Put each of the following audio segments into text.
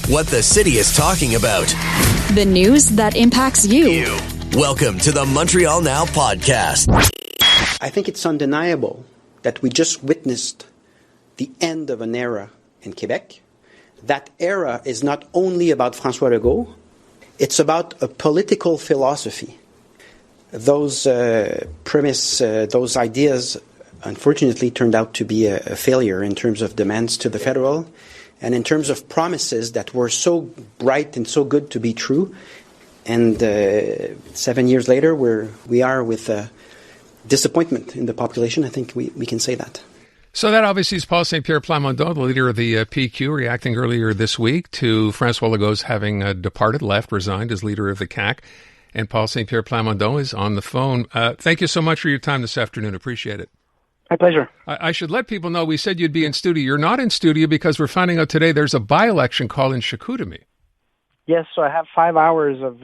what the city is talking about. The news that impacts you. Welcome to the Montreal Now Podcast. I think it's undeniable that we just witnessed the end of an era in Quebec. That era is not only about François Legault, it's about a political philosophy. Those those ideas, unfortunately, turned out to be a failure in terms of demands to the federal and in terms of promises that were so bright and so good to be true. And 7 years later, we are with disappointment in the population. I think we can say that. So that obviously is Paul Saint-Pierre Plamondon, the leader of the PQ, reacting earlier this week to François Legault's having resigned as leader of the CAQ. And Paul Saint-Pierre Plamondon is on the phone. Thank you so much for your time this afternoon. Appreciate it. My pleasure. I should let people know, we said you'd be in studio. You're not in studio because we're finding out today there's a by-election call in Chicoutimi. Yes, so I have 5 hours of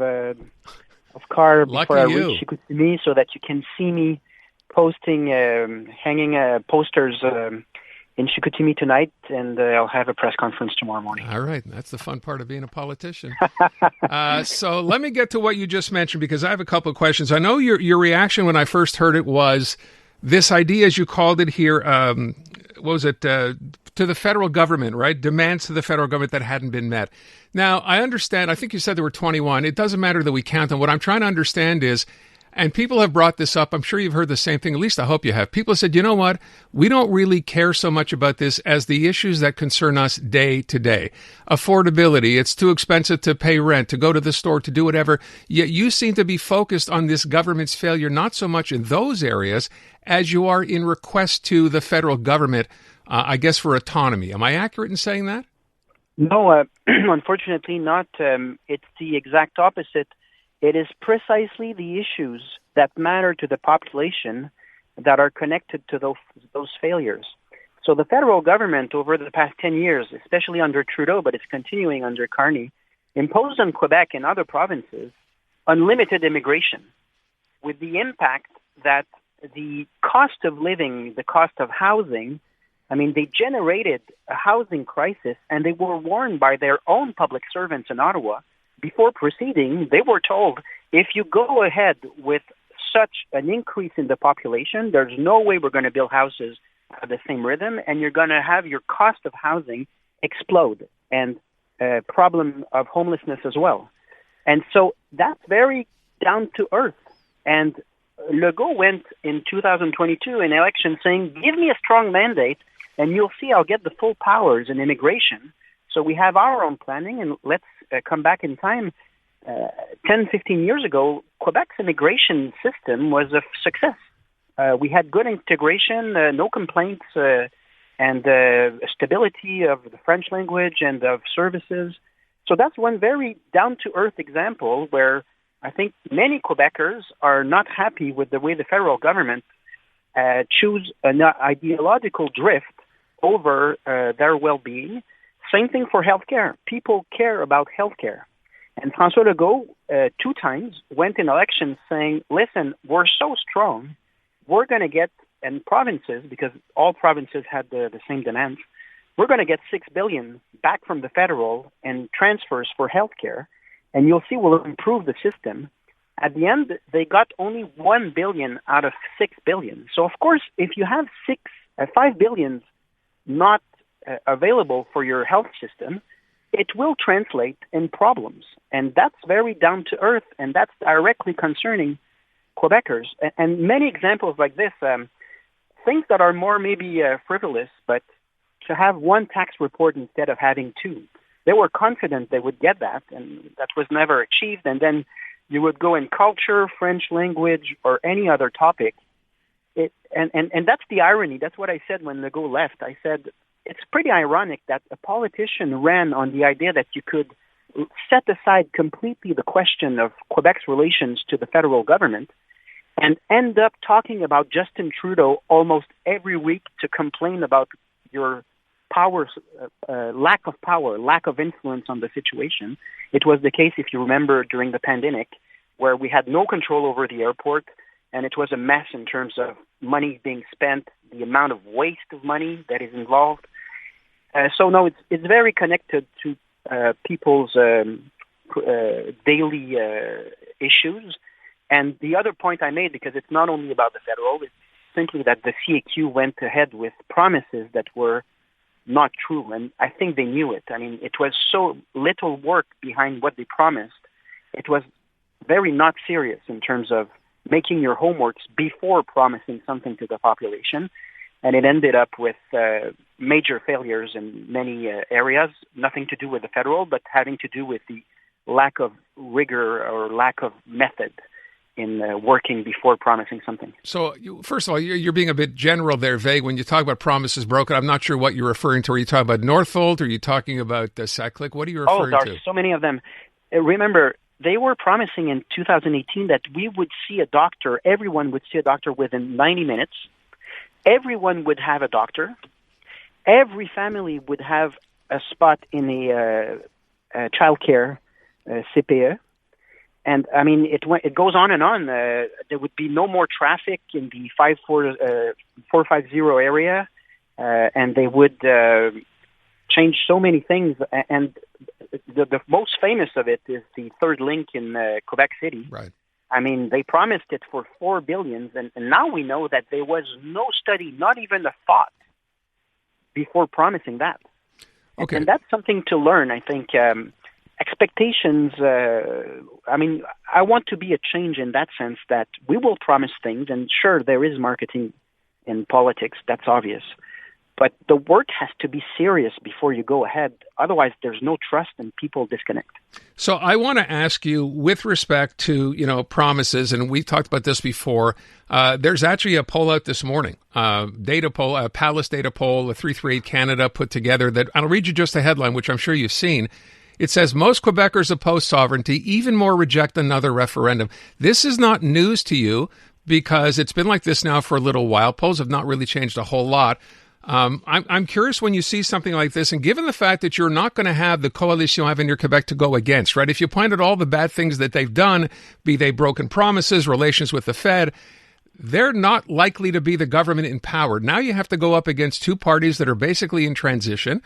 car before I reach Chicoutimi so that you can see me posting, hanging posters in Chicoutimi tonight, and I'll have a press conference tomorrow morning. All right. That's the fun part of being a politician. So let me get to what you just mentioned, because I have a couple of questions. I know your reaction when I first heard it was this idea, as you called it here, to the federal government, right? Demands to the federal government that hadn't been met. Now, I understand, I think you said there were 21. It doesn't matter that we count them. What I'm trying to understand is, and people have brought this up, I'm sure you've heard the same thing, at least I hope you have. People said, you know what? We don't really care so much about this as the issues that concern us day to day. Affordability, it's too expensive to pay rent, to go to the store, to do whatever. Yet you seem to be focused on this government's failure, not so much in those areas as you are in request to the federal government, I guess, for autonomy. Am I accurate in saying that? No, unfortunately not. It's the exact opposite. It is precisely the issues that matter to the population that are connected to those failures. So the federal government over the past 10 years, especially under Trudeau, but it's continuing under Carney, imposed on Quebec and other provinces unlimited immigration, with the impact that the cost of living, the cost of housing, they generated a housing crisis, and they were warned by their own public servants in Ottawa. Before proceeding, they were told, if you go ahead with such an increase in the population, there's no way we're going to build houses at the same rhythm, and you're going to have your cost of housing explode, and a problem of homelessness as well. And so that's very down to earth. And Legault went in 2022 in election saying, give me a strong mandate, and you'll see I'll get the full powers in immigration. So we have our own planning, and let's come back in time. 10, 15 years ago, Quebec's immigration system was a success. We had good integration, no complaints, and stability of the French language and of services. So that's one very down-to-earth example where I think many Quebecers are not happy with the way the federal government choose an ideological drift over their well-being. Same thing for healthcare. People care about healthcare. And François Legault, 2 times, went in elections saying, listen, we're so strong, we're going to get, and provinces, because all provinces had the same demands, we're going to get $6 billion back from the federal and transfers for healthcare, and you'll see we'll improve the system. At the end, they got only $1 billion out of $6 billion. So, of course, if you have $5 billion not available for your health system, it will translate in problems. And that's very down to earth, and that's directly concerning Quebecers. And many examples like this, things that are more maybe frivolous, but to have one tax report instead of having 2. They were confident they would get that, and that was never achieved. And then you would go in culture, French language, or any other topic. And that's the irony. That's what I said when Legault left. I said, it's pretty ironic that a politician ran on the idea that you could set aside completely the question of Quebec's relations to the federal government and end up talking about Justin Trudeau almost every week to complain about your lack of influence on the situation. It was the case, if you remember, during the pandemic, where we had no control over the airport, and it was a mess in terms of money being spent, the amount of waste of money that is involved. So no, it's very connected to people's daily issues. And the other point I made, because it's not only about the federal, it's simply that the CAQ went ahead with promises that were not true, and I think they knew it. I mean, it was so little work behind what they promised. It was very not serious in terms of making your homeworks before promising something to the population, and it ended up with major failures in many areas, nothing to do with the federal, but having to do with the lack of rigor or lack of method in working before promising something. So, first of all, you're being a bit general there, vague. When you talk about promises broken, I'm not sure what you're referring to. Are you talking about Northvolt? Are you talking about Saclick? What are you referring to? Oh, there's so many of them. Remember, they were promising in 2018 that we would see a doctor, everyone would see a doctor within 90 minutes. Everyone would have a doctor. Every family would have a spot in a childcare CPE. And I mean, it goes on and on. There would be no more traffic in the 450 area, and they would change so many things. And the most famous of it is the third link in Quebec City. Right. I mean, they promised it for $4 billion, and now we know that there was no study, not even a thought, before promising that. Okay. And that's something to learn, I think. Expectations, I mean, I want to be a change in that sense that we will promise things, and sure, there is marketing in politics, that's obvious. But the work has to be serious before you go ahead. Otherwise, there's no trust and people disconnect. So I want to ask you, with respect to, promises, and we've talked about this before, there's actually a poll out this morning, data poll, a Palace data poll, a 338 Canada put together that, I'll read you just a headline, which I'm sure you've seen. It says, most Quebecers oppose sovereignty, even more reject another referendum. This is not news to you because it's been like this now for a little while. Polls have not really changed a whole lot. I'm curious when you see something like this, and given the fact that you're not going to have the Coalition Avenir Quebec to go against, right? If you point at all the bad things that they've done, be they broken promises, relations with the Fed, they're not likely to be the government in power. Now you have to go up against two parties that are basically in transition.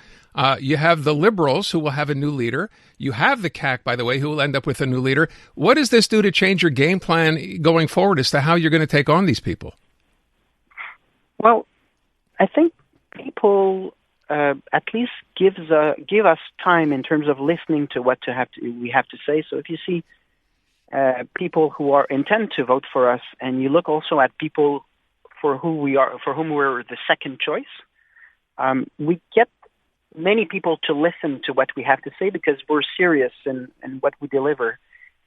You have the Liberals, who will have a new leader. You have the CAQ, by the way, who will end up with a new leader. What does this do to change your game plan going forward as to how you're going to take on these people? Well, I think people at least give us time in terms of listening to what we have to say. So if you see people who intend to vote for us, and you look also at people for whom we're the second choice, we get many people to listen to what we have to say because we're serious in what we deliver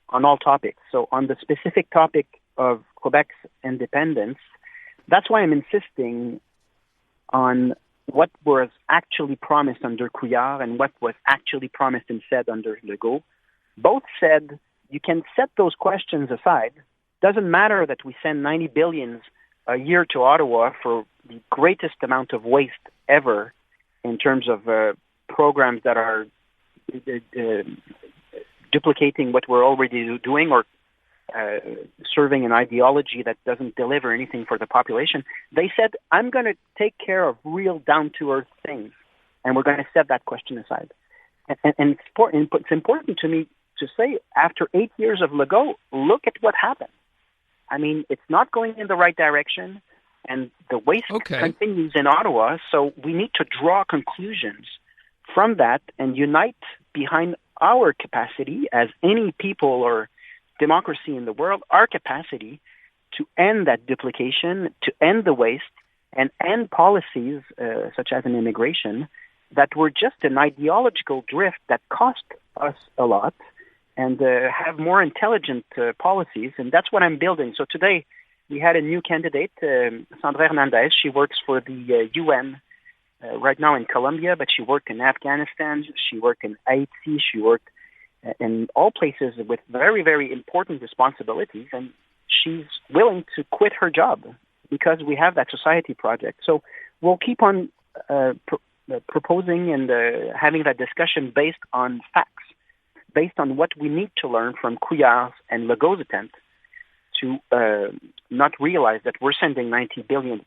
on all topics. So on the specific topic of Quebec's independence, that's why I'm insisting on what was actually promised under Couillard and what was actually promised and said under Legault. Both said you can set those questions aside. Doesn't matter that we send $90 billion a year to Ottawa for the greatest amount of waste ever in terms of programs that are duplicating what we're already doing or serving an ideology that doesn't deliver anything for the population. They said, I'm going to take care of real down-to-earth things, and we're going to set that question aside. And it's important to me to say, after 8 years of Legault, look at what happened. I mean, it's not going in the right direction, and the waste continues in Ottawa, so we need to draw conclusions from that and unite behind our capacity as any people or democracy in the world, our capacity to end that duplication, to end the waste, and end policies such as an immigration that were just an ideological drift that cost us a lot, and have more intelligent policies, and that's what I'm building. So today we had a new candidate, Sandra Hernandez. She works for the UN right now in Colombia, but she worked in Afghanistan, she worked in Haiti, she worked in all places with very, very important responsibilities, and she's willing to quit her job because we have that society project. So we'll keep on proposing and having that discussion based on facts, based on what we need to learn from Couillard's and Legault's attempt to not realize that we're sending $90 billion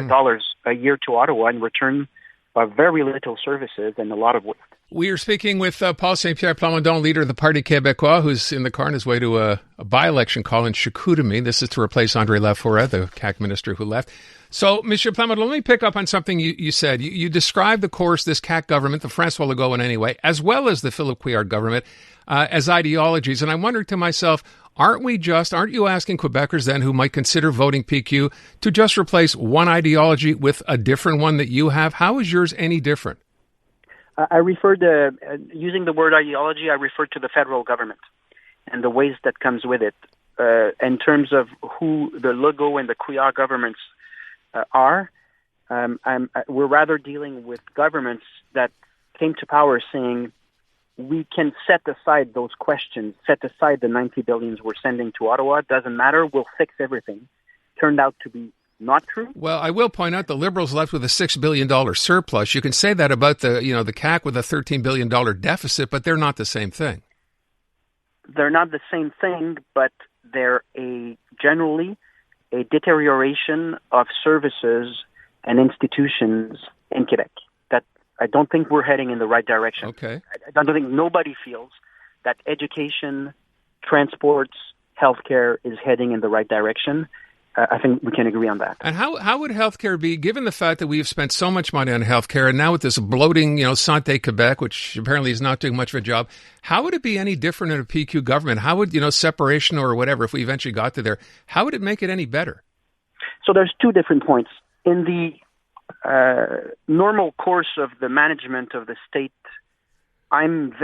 dollars a year to Ottawa in return of very little services and a lot of waste. We are speaking with Paul Saint-Pierre Plamondon, leader of the Parti Quebecois, who's in the car on his way to a by-election call in Chicoutimi. This is to replace André Laforêt, the CAQ minister who left. So, Monsieur Plamondon, let me pick up on something you said. You described, of course, this CAQ government, the François Legault one anyway, as well as the Philippe Couillard government, as ideologies. And I'm wondering to myself, aren't you asking Quebecers then who might consider voting PQ to just replace one ideology with a different one that you have? How is yours any different? I referred to, using the word ideology, I referred to the federal government and the ways that comes with it. In terms of who the Legault and the Couillard governments are, we're rather dealing with governments that came to power saying, we can set aside those questions, set aside the 90 billions we're sending to Ottawa. It doesn't matter. We'll fix everything. Turned out to be not true. Well, I will point out the Liberals left with a $6 billion surplus. You can say that about the CAQ with a $13 billion deficit, but they're not the same thing. They're not the same thing, but they're generally a deterioration of services and institutions in Quebec. That I don't think we're heading in the right direction. Okay. I don't think nobody feels that education, transports, healthcare is heading in the right direction. I think we can agree on that. And how would healthcare be, given the fact that we've spent so much money on healthcare, and now with this bloating, Santé Quebec, which apparently is not doing much of a job, how would it be any different in a PQ government? How would, separation or whatever, if we eventually got to there, how would it make it any better? So there's two different points. In the normal course of the management of the state, I don't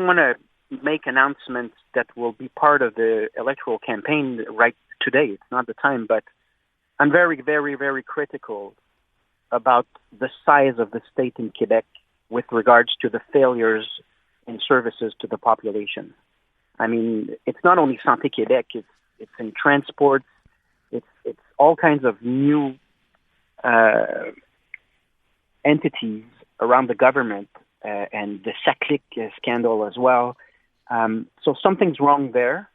want to make announcements that will be part of the electoral campaign right today. It's not the time, but I'm very, very, very critical about the size of the state in Quebec with regards to the failures in services to the population. I mean, it's not only Santé Québec, it's in transport, it's all kinds of new entities around the government, and the SACLIC scandal as well. So something's wrong there,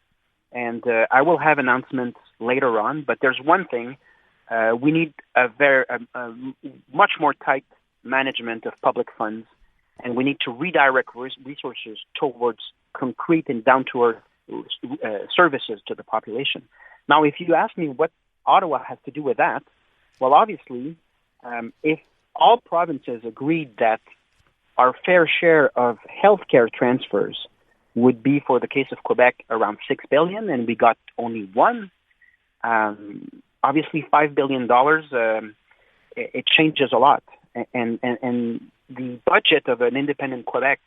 and I will have announcements later on. But there's one thing: we need a much more tight management of public funds, and we need to redirect resources towards concrete and down-to-earth services to the population. Now, if you ask me what Ottawa has to do with that, well, obviously, if all provinces agreed that our fair share of healthcare transfers would be, for the case of Quebec, around $6 billion, and we got only one. Obviously, $5 billion, it changes a lot. And the budget of an independent Quebec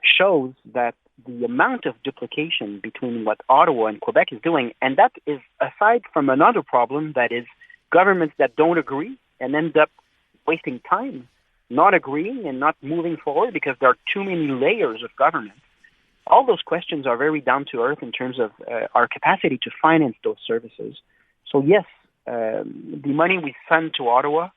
shows that the amount of duplication between what Ottawa and Quebec is doing, and that is aside from another problem, that is governments that don't agree and end up wasting time not agreeing and not moving forward because there are too many layers of government. All those questions are very down to earth in terms of our capacity to finance those services. So yes, the money we send to Ottawa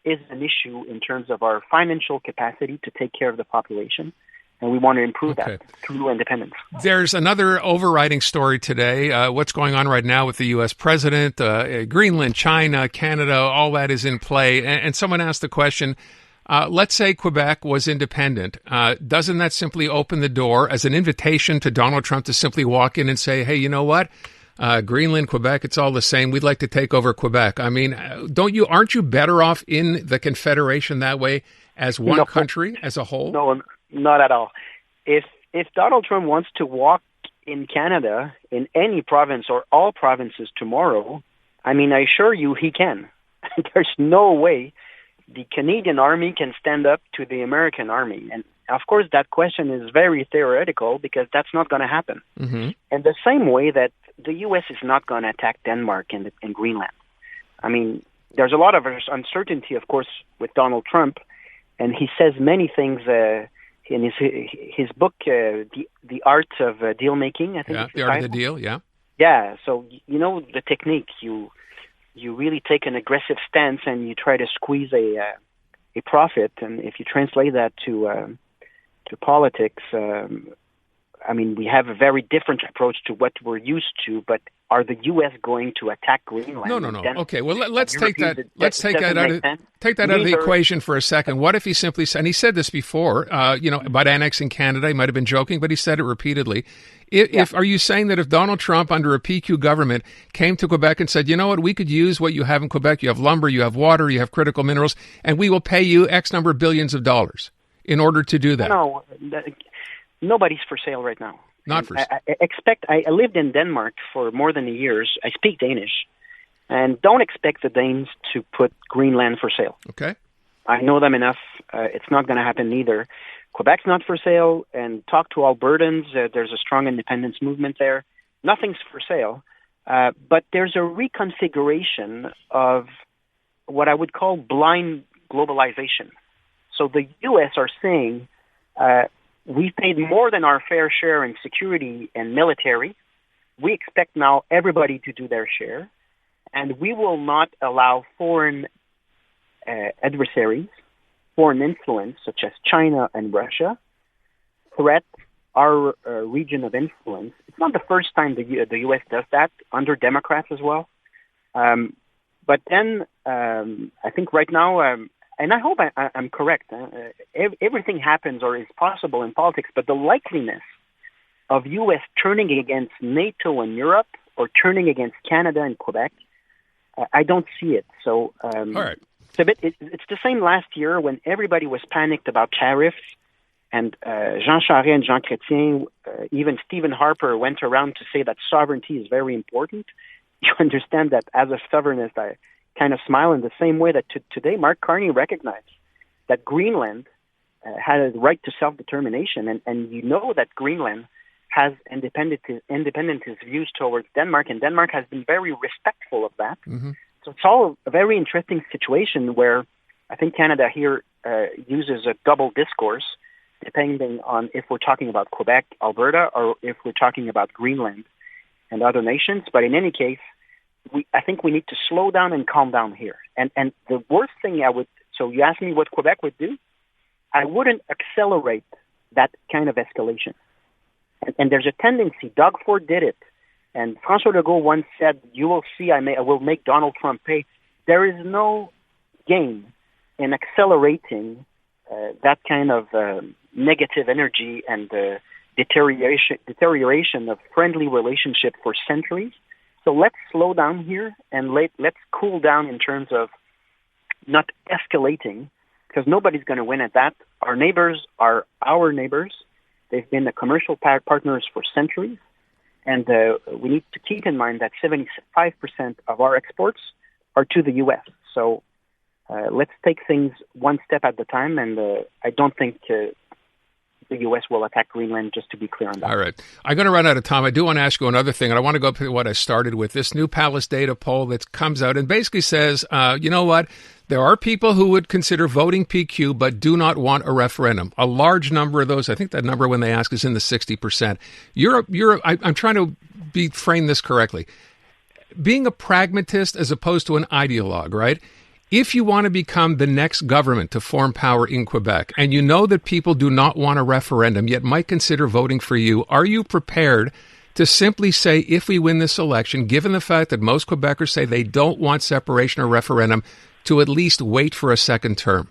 is an issue in terms of our financial capacity to take care of the population, and we want to improve that through independence. There's another overriding story today. What's going on right now with the U.S. president, Greenland, China, Canada, all that is in play. And someone asked the question, let's say Quebec was independent. Doesn't that simply open the door as an invitation to Donald Trump to simply walk in and say, hey, you know what? Greenland, Quebec, it's all the same. We'd like to take over Quebec. I mean, aren't you better off in the Confederation that way as one country, as a whole? No, not at all. If Donald Trump wants to walk in Canada, in any province or all provinces tomorrow, I assure you he can. There's no way the Canadian Army can stand up to the American Army. And of course, that question is very theoretical because that's not going to happen. Mm-hmm. And the same way that the U.S. is not going to attack Denmark and Greenland. There's a lot of uncertainty, of course, with Donald Trump, and he says many things in his book, The Art of Deal Making, I think. Yeah, The Art of the Deal, yeah. Yeah, so you know the technique. You really take an aggressive stance and you try to squeeze a profit. And if you translate that to politics, we have a very different approach to what we're used to. But are the U.S. going to attack Greenland? No. Okay, well, let's take that. Let's take that out of the equation for a second. What if he simply said, and he said this before, about annexing Canada, he might have been joking, but he said it repeatedly. Are you saying that if Donald Trump, under a PQ government, came to Quebec and said, you know what, we could use what you have in Quebec, you have lumber, you have water, you have critical minerals, and we will pay you X number of billions of dollars in order to do that? No, nobody's for sale right now. Not for sale. I lived in Denmark for more than a year. I speak Danish. And don't expect the Danes to put Greenland for sale. Okay. I know them enough. It's not going to happen either. Quebec's not for sale. And talk to Albertans. There's a strong independence movement there. Nothing's for sale. But there's a reconfiguration of what I would call blind globalization. So the U.S. are saying, we've paid more than our fair share in security and military. We expect now everybody to do their share. And we will not allow foreign adversaries, foreign influence, such as China and Russia, threat our region of influence. It's not the first time the U.S. does that, under Democrats as well. But then I think right now, and I hope I'm correct, everything happens or is possible in politics, but the likeliness of U.S. turning against NATO and Europe or turning against Canada and Quebec, I don't see it. So all right. It's the same last year when everybody was panicked about tariffs, and Jean Charest and Jean Chrétien, even Stephen Harper went around to say that sovereignty is very important. You understand that as a sovereignist, I kind of smile in the same way that today Mark Carney recognized that Greenland had a right to self-determination, and you know that Greenland has independentist views towards Denmark, and Denmark has been very respectful of that. Mm-hmm. So it's all a very interesting situation where I think Canada here uses a double discourse, depending on if we're talking about Quebec, Alberta, or if we're talking about Greenland and other nations. But in any case, I think we need to slow down and calm down here. And the worst thing so you asked me what Quebec would do? I wouldn't accelerate that kind of escalation. And there's a tendency, Doug Ford did it, and François Legault once said, you will see, I will make Donald Trump pay. There is no gain in accelerating that kind of negative energy and deterioration of friendly relationship for centuries. So let's slow down here and let's cool down in terms of not escalating, because nobody's going to win at that. Our neighbors are our neighbors. They've been the commercial partners for centuries. And we need to keep in mind that 75% of our exports are to the U.S. So let's take things one step at a time. And I don't think the U.S. will attack Greenland, just to be clear on that. All right. I'm going to run out of time. I do want to ask you another thing, and I want to go up to what I started with. This new Palace data poll that comes out and basically says, you know what? There are people who would consider voting PQ but do not want a referendum. A large number of those, I think that number when they ask is in the 60%. I'm trying to frame this correctly. Being a pragmatist as opposed to an ideologue, right? If you want to become the next government to form power in Quebec, and you know that people do not want a referendum yet might consider voting for you, are you prepared to simply say, if we win this election, given the fact that most Quebecers say they don't want separation or referendum, to at least wait for a second term?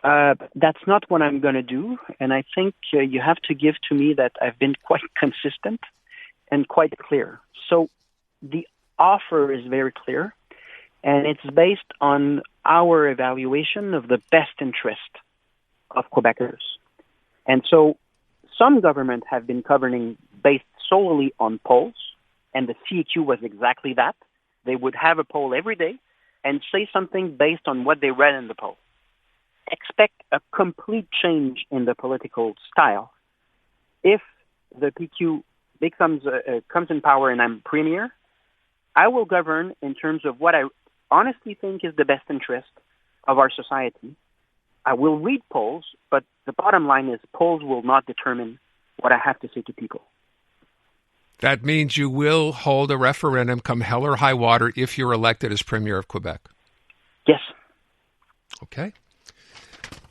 That's not what I'm going to do. And I think you have to give to me that I've been quite consistent and quite clear. So the offer is very clear, and it's based on our evaluation of the best interest of Quebecers. And so some governments have been governing based solely on polls, and the CEQ was exactly that. They would have a poll every day and say something based on what they read in the poll. Expect a complete change in the political style. If the PQ comes in power and I'm premier, I will govern in terms of what I honestly think is the best interest of our society. I will read polls, but the bottom line is polls will not determine what I have to say to people. That means you will hold a referendum come hell or high water if you're elected as Premier of Quebec. Yes. Okay.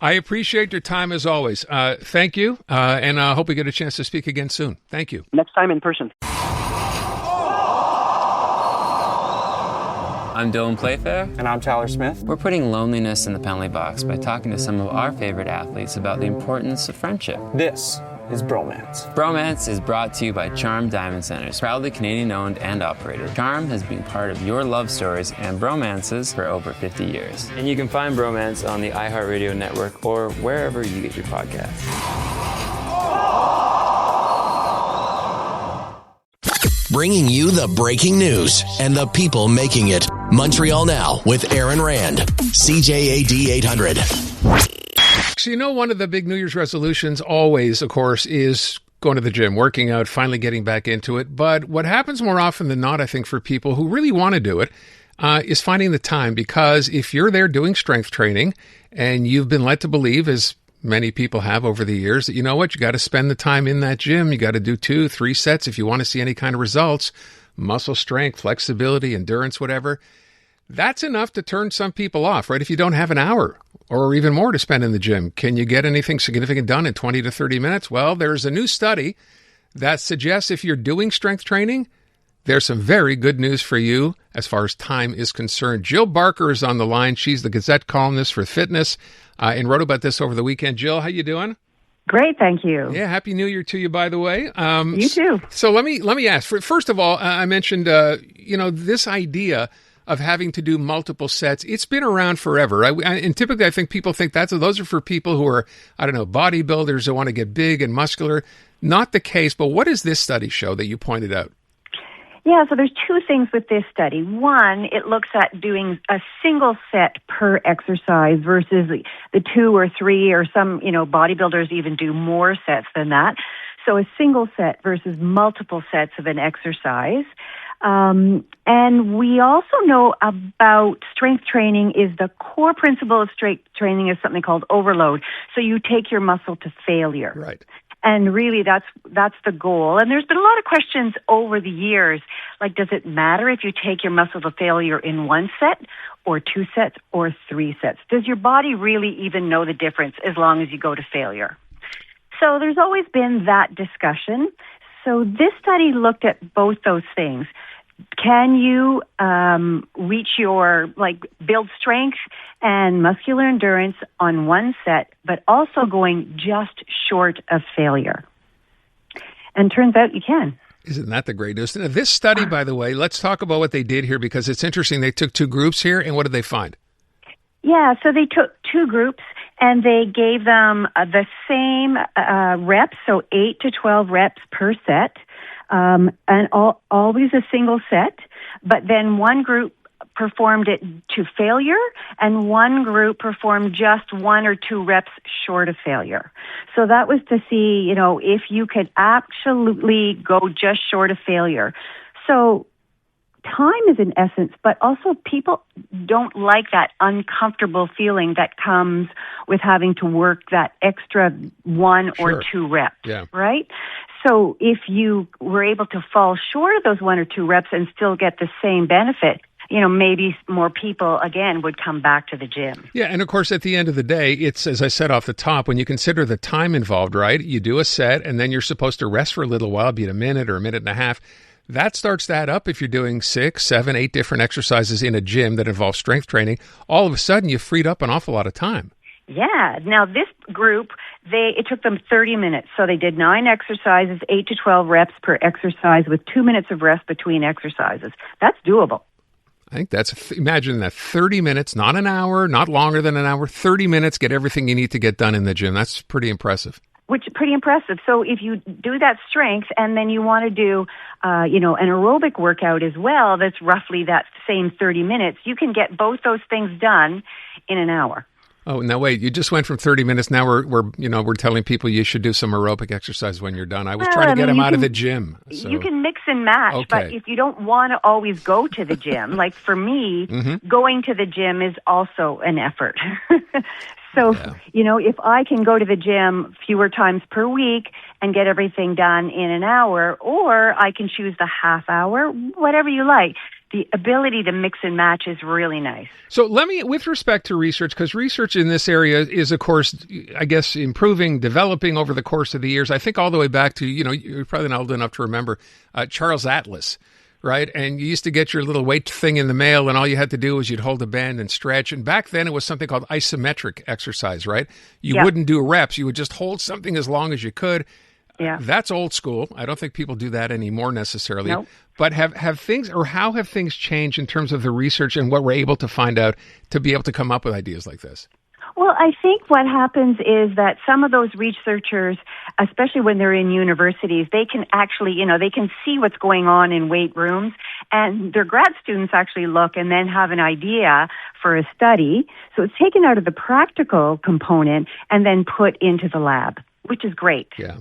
I appreciate your time as always. Thank you, and I hope we get a chance to speak again soon. Thank you. Next time in person. I'm Dylan Playfair. And I'm Tyler Smith. We're putting loneliness in the penalty box by talking to some of our favorite athletes about the importance of friendship. This is Bromance. Bromance is brought to you by Charm Diamond Centers, proudly Canadian-owned and operated. Charm has been part of your love stories and bromances for over 50 years. And you can find Bromance on the iHeartRadio network or wherever you get your podcasts. Bringing you the breaking news and the people making it. Montreal Now with Aaron Rand, CJAD 800. So, you know, one of the big New Year's resolutions always, of course, is going to the gym, working out, finally getting back into it. But what happens more often than not, I think, for people who really want to do it, is finding the time. Because if you're there doing strength training and you've been led to believe, as many people have over the years, that, you know what, you got to spend the time in that gym. You got to do 2-3 sets if you want to see any kind of results, muscle strength, flexibility, endurance, whatever. That's enough to turn some people off, right? If you don't have an hour or even more to spend in the gym, can you get anything significant done in 20 to 30 minutes? Well, there's a new study that suggests if you're doing strength training, there's some very good news for you as far as time is concerned. Jill Barker is on the line. She's the Gazette columnist for fitness and wrote about this over the weekend. Jill, how you doing? Great, thank you. Yeah, Happy New Year to you, by the way. You too. So let me ask. First of all, I mentioned, this idea of having to do multiple sets. It's been around forever. And typically I think people think those are for people who are, bodybuilders who want to get big and muscular. Not the case, but what does this study show that you pointed out? Yeah, so there's two things with this study. One, it looks at doing a single set per exercise versus the 2 or 3, or some, bodybuilders even do more sets than that. So a single set versus multiple sets of an exercise. And we also know about strength training is the core principle of strength training is something called overload. So you take your muscle to failure. Right. And really that's the goal. And there's been a lot of questions over the years, like, does it matter if you take your muscle to failure in 1 set or 2 sets or 3 sets? Does your body really even know the difference as long as you go to failure? So there's always been that discussion. So this study looked at both those things. Can you reach build strength and muscular endurance on 1 set, but also going just short of failure? And turns out you can. Isn't that the great news? Now, this study, by the way, let's talk about what they did here, because it's interesting. They took 2 groups here, and what did they find? Yeah, so they took 2 groups, and they gave them the same reps, so 8 to 12 reps per set. And always a single set, but then one group performed it to failure, and one group performed just 1 or 2 reps short of failure. So that was to see, if you could absolutely go just short of failure. So time is an essence, but also people don't like that uncomfortable feeling that comes with having to work that extra 1 or 2 reps, right? So if you were able to fall short of those 1 or 2 reps and still get the same benefit, maybe more people, again, would come back to the gym. Yeah, and of course, at the end of the day, it's, as I said off the top, when you consider the time involved, right? You do a set, and then you're supposed to rest for a little while, be it a minute or a minute and a half. That starts to add up if you're doing 6, 7, 8 different exercises in a gym that involve strength training. All of a sudden, you've freed up an awful lot of time. Yeah. Now, this group, it took them 30 minutes. So they did 9 exercises, 8 to 12 reps per exercise with 2 minutes of rest between exercises. That's doable. I think imagine that, 30 minutes, not an hour, not longer than an hour, 30 minutes, get everything you need to get done in the gym. That's pretty impressive. Which is pretty impressive. So if you do that strength and then you want to do, an aerobic workout as well, that's roughly that same 30 minutes, you can get both those things done in an hour. Oh, now wait, you just went from 30 minutes. Now we're telling people you should do some aerobic exercise when you're done. I was trying to get them out of the gym. So. You can mix and match, okay. But if you don't want to always go to the gym, like for me, going to the gym is also an effort. So, if I can go to the gym fewer times per week and get everything done in an hour, or I can choose the half hour, whatever you like. The ability to mix and match is really nice. So with respect to research, because research in this area is, of course, I guess, improving, developing over the course of the years. I think all the way back to, you're probably not old enough to remember Charles Atlas, right? And you used to get your little weight thing in the mail, and all you had to do was you'd hold a band and stretch. And back then, it was something called isometric exercise, right? You wouldn't do reps. You would just hold something as long as you could. Yeah. That's old school. I don't think people do that anymore necessarily. Nope. But have things, or how have things changed in terms of the research and what we're able to find out to be able to come up with ideas like this? Well, I think what happens is that some of those researchers, especially when they're in universities, they can actually, they can see what's going on in weight rooms, and their grad students actually look and then have an idea for a study. So it's taken out of the practical component and then put into the lab, which is great. Yeah.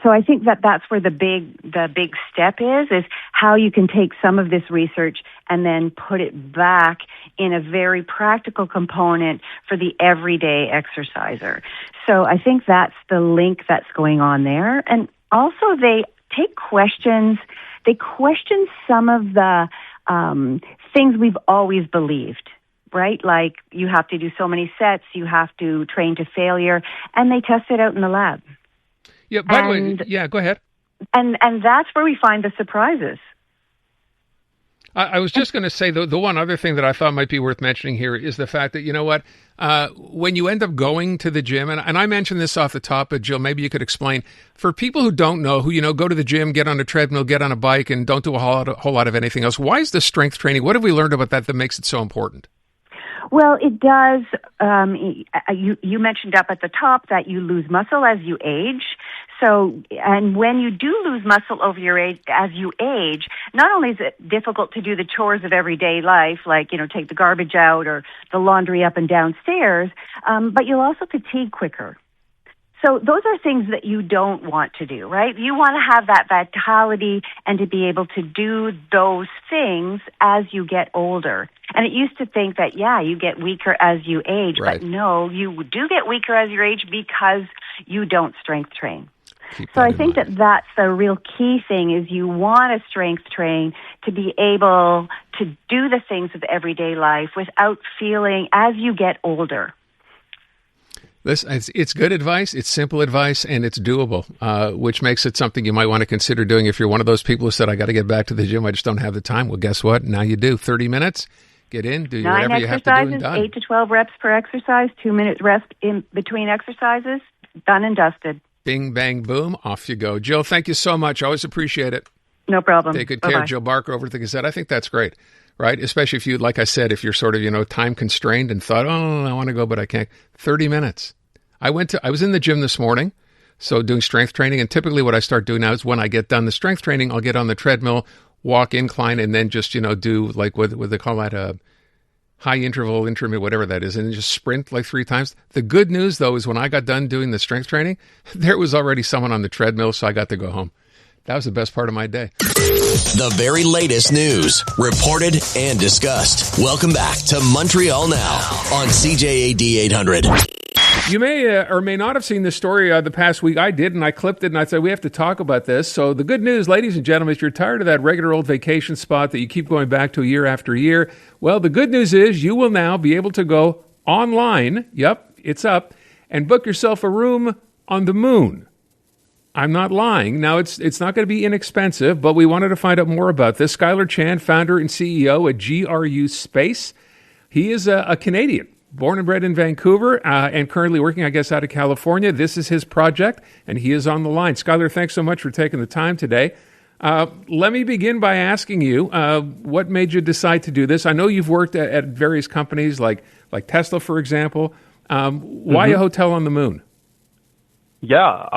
So I think that that's where the big step is how you can take some of this research and then put it back in a very practical component for the everyday exerciser. So I think that's the link that's going on there. And also they take questions. They question some of the things we've always believed. Right? Like you have to do so many sets, you have to train to failure, and they test it out in the lab. Yeah, by the way, yeah, go ahead. And that's where we find the surprises. I was just going to say, the one other thing that I thought might be worth mentioning here is the fact that, you know what, when you end up going to the gym, and I mentioned this off the top, but Jill, maybe you could explain, for people who don't know, who, go to the gym, get on a treadmill, get on a bike, and don't do a whole lot of anything else, why is the strength training, what have we learned about that makes it so important? Well, it does. You mentioned up at the top that you lose muscle as you age. So, and when you do lose muscle over your age, as you age, not only is it difficult to do the chores of everyday life, like, take the garbage out or the laundry up and downstairs, but you'll also fatigue quicker. So those are things that you don't want to do, right? You want to have that vitality and to be able to do those things as you get older. And it used to think that, you get weaker as you age, right. But no, you do get weaker as you age because you don't strength train. So I think that that's the real key thing is you want to strength train to be able to do the things of everyday life without feeling as you get older. Listen, it's good advice, it's simple advice, and it's doable, which makes it something you might want to consider doing if you're one of those people who said, I got to get back to the gym, I just don't have the time. Well, guess what? Now you do. 30 minutes, get in, do whatever you have to do and done. 8 to 12 reps per exercise, 2 minutes rest in between exercises, done and dusted. Bing, bang, boom, off you go. Jill, thank you so much. Always appreciate it. No problem. Take good care. Bye-bye. Jill Barker over at the Gazette. I think that's great. Right? Especially if you, like I said, if you're sort of, time constrained and thought, I want to go, but I can't. 30 minutes. I was in the gym this morning, so doing strength training, and typically what I start doing now is when I get done the strength training, I'll get on the treadmill, walk, incline, and then just, do like what they call that, a high interval, intermittent, whatever that is, and then just sprint like 3 times. The good news, though, is when I got done doing the strength training, there was already someone on the treadmill, so I got to go home. That was the best part of my day. The very latest news, reported and discussed. Welcome back to Montreal Now on CJAD 800. You may or may not have seen this story the past week. I did, and I clipped it, and I said, we have to talk about this. So the good news, ladies and gentlemen, if you're tired of that regular old vacation spot that you keep going back to year after year, well, the good news is you will now be able to go online, yep, it's up, and book yourself a room on the moon. I'm not lying. Now, it's not going to be inexpensive, but we wanted to find out more about this. Skyler Chan, founder and CEO at GRU Space. He is a Canadian. Born and bred in Vancouver and currently working, I guess, out of California. This is his project, and he is on the line. Skyler, thanks so much for taking the time today. Let me begin by asking you, what made you decide to do this? I know you've worked at various companies like Tesla, for example. Why a hotel on the moon? Yeah,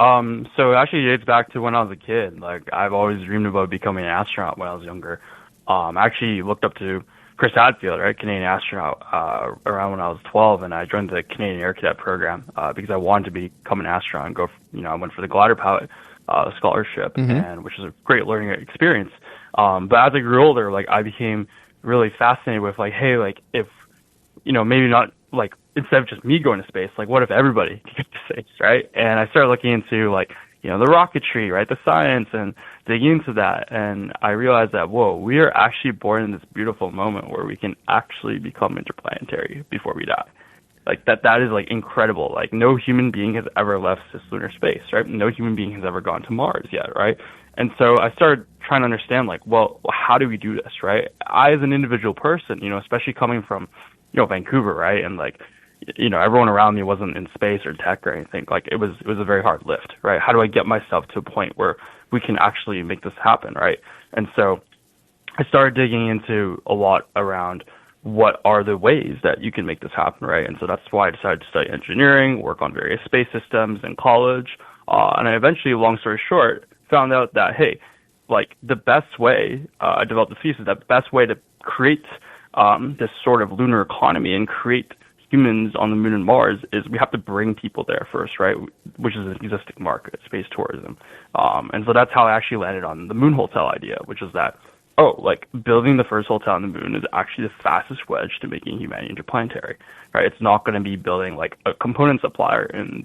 so it actually dates back to when I was a kid. Like, I've always dreamed about becoming an astronaut when I was younger. I actually looked up to Chris Hadfield, right, Canadian astronaut, around when I was 12, and I joined the Canadian Air Cadet program because I wanted to become an astronaut and go. I went for the glider pilot scholarship, and which was a great learning experience. But as I grew older, like I became really fascinated with like, hey, like if maybe not like instead of just me going to space, like what if everybody could get to space, right? And I started looking into like the rocketry, right, the science, and digging into that, and I realized that, whoa, we are actually born in this beautiful moment where we can actually become interplanetary before we die. Like, that is, like, incredible. Like, no human being has ever left cislunar space, right? No human being has ever gone to Mars yet, right? And so I started trying to understand, like, well, how do we do this, right? I, as an individual person, especially coming from, Vancouver, right? And like, everyone around me wasn't in space or tech or anything. Like, it was a very hard lift, right? How do I get myself to a point where we can actually make this happen, right? And so I started digging into a lot around what are the ways that you can make this happen, right? And so that's why I decided to study engineering, work on various space systems in college. And I eventually, long story short, found out that, hey, like the best way, I developed the thesis that the best way to create this sort of lunar economy and create humans on the moon and Mars is we have to bring people there first, right? Which is an existing market, space tourism. And so that's how I actually landed on the moon hotel idea, which is that, like building the first hotel on the moon is actually the fastest wedge to making humanity interplanetary, right? It's not going to be building like a component supplier in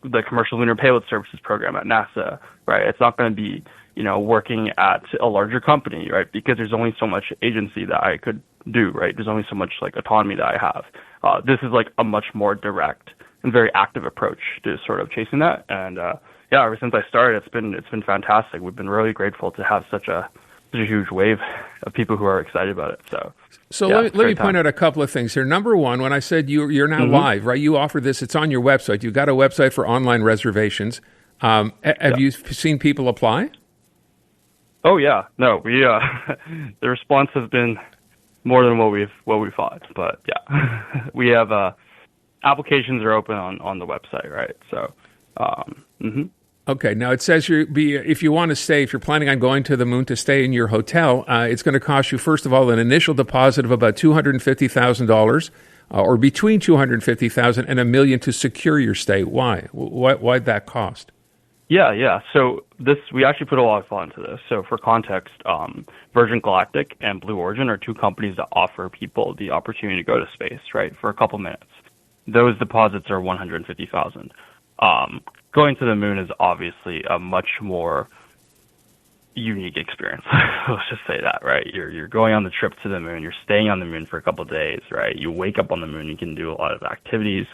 the Commercial Lunar Payload Services program at NASA, right? It's not going to be, working at a larger company, right? Because there's only so much agency that I could do, right? There's only so much like autonomy that I have. This is like a much more direct and very active approach to sort of chasing that. And ever since I started, it's been fantastic. We've been really grateful to have such a huge wave of people who are excited about it. So let me point out a couple of things here. Number one, when I said you're now live, right? You offer this. It's on your website. You've got a website for online reservations. Have you seen people apply? Oh yeah, no, we the response has been more than what we thought. But yeah, we have applications are open on the website, right? So. Okay. Now it says if you want to stay, if you're planning on going to the moon to stay in your hotel, it's going to cost you, first of all, an initial deposit of about $250,000, or between $250,000 and $1 million to secure your stay. Why? Why'd that cost? Yeah. So we actually put a lot of thought into this. So for context, Virgin Galactic and Blue Origin are two companies that offer people the opportunity to go to space, right, for a couple minutes. Those deposits are $150,000. Going to the moon is obviously a much more unique experience. Let's just say that, right? You're going on the trip to the moon. You're staying on the moon for a couple of days, right? You wake up on the moon. You can do a lot of activities,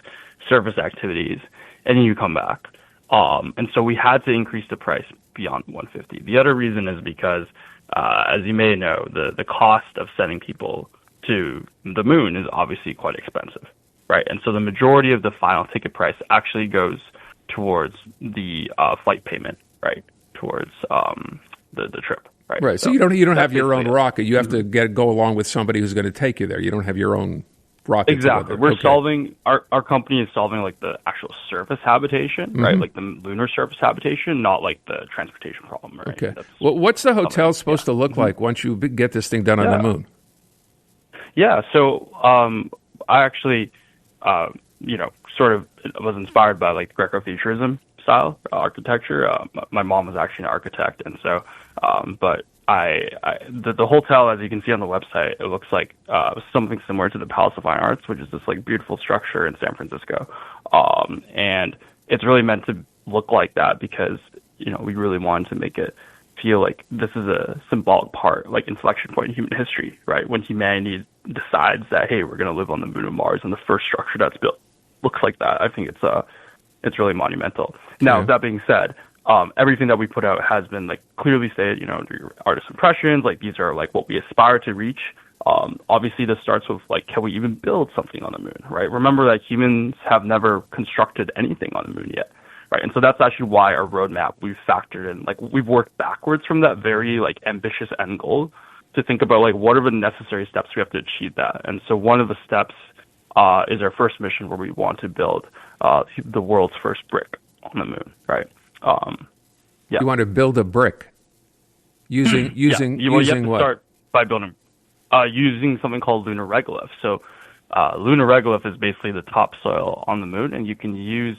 surface activities, and then you come back. And so we had to increase the price beyond $150. The other reason is because, as you may know, the cost of sending people to the moon is obviously quite expensive, right? And so the majority of the final ticket price actually goes towards the flight payment, right? Towards the trip, right? Right. So you don't have your own rocket. You have to go along with somebody who's going to take you there. You don't have your own rocket. Exactly. We're solving our company is solving like the actual surface habitation, right? Like the lunar surface habitation, not like the transportation problem. Right? Okay. Well, what's the hotel supposed to look like once you get this thing done on the moon? Yeah. So I actually, sort of was inspired by like Greco-futurism style architecture. My mom was actually an architect, and so, but the hotel, as you can see on the website, it looks like something similar to the Palace of Fine Arts, which is this like beautiful structure in San Francisco, and it's really meant to look like that because we really wanted to make it feel like this is a symbolic part, like inflection point in human history, right? When humanity decides that, hey, we're going to live on the moon and Mars, and the first structure that's built looks like that. I think it's really monumental. Now, that being said, everything that we put out has been like clearly stated, your artist impressions, like these are like what we aspire to reach. Obviously this starts with like, can we even build something on the moon, right? Remember that humans have never constructed anything on the moon yet, right? And so that's actually why our roadmap, we've factored in, like we've worked backwards from that very like ambitious end goal to think about like what are the necessary steps we have to achieve that. And so one of the steps is our first mission where we want to build the world's first brick on the moon, right? You want to build a brick using you have to what? Start by building using something called lunar regolith. So lunar regolith is basically the topsoil on the moon, and you can use